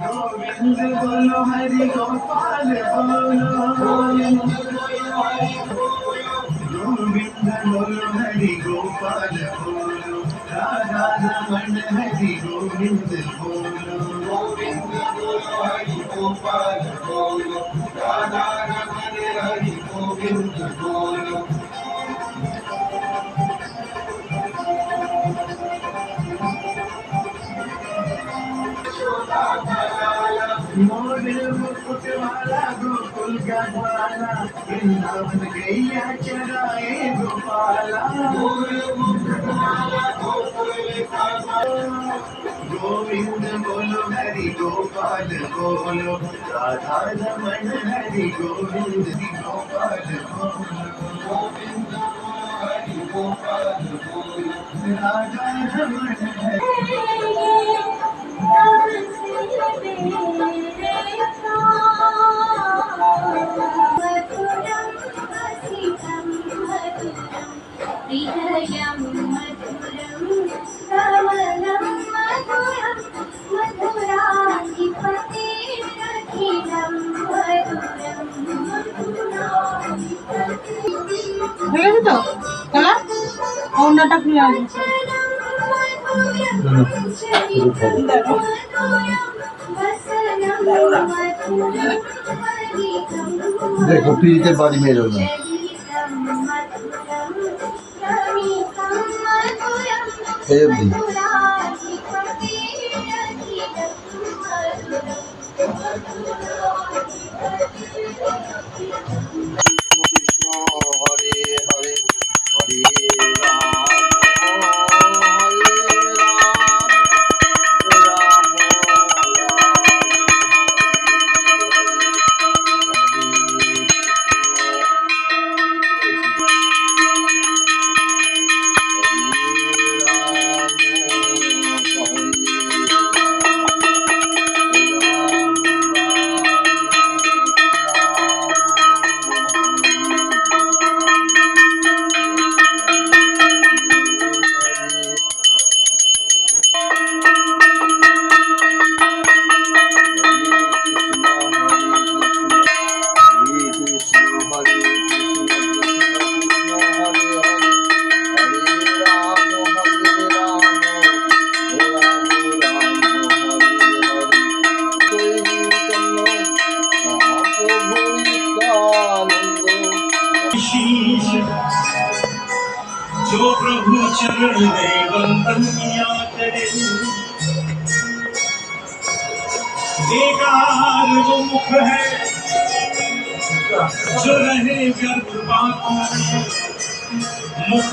गोविंद बोलो हरि गोपाल बोलो, गोविंद बोलो हरि गोपाल बोलो, राधा रमण हरि गोविंद बोलो, गोविंद बोलो हरि गोपाल बोलो, राधा रमण हरि गोविंद बोलो। मोर मुकुट वाला गोकुल का ग्वाला, वृंदावन गैया चराए गोपाला, मोर मुकुट वाला गोकुल का ग्वाला। गोविंद बोलो हरि गोपाल बोलो, राधा रमण हरि गोविंद गोपाल बोलो, गोविंद बोलो हरि गोपाल बोलो, राधा रमण हरि। हृदयं मधुरं कमलं मधुरं मधुराधिपतेरखिलं मधुरं হয়ে গেছে তো কালা অন্যটা খুলে আসবে। দেখো পিড়িতে বাড়ি মেরো না। এই অবধি जो प्रभु चरण में वंदन किया करे, बेकार वो मुख है जो रहे व्यर्थ बातों में, मुख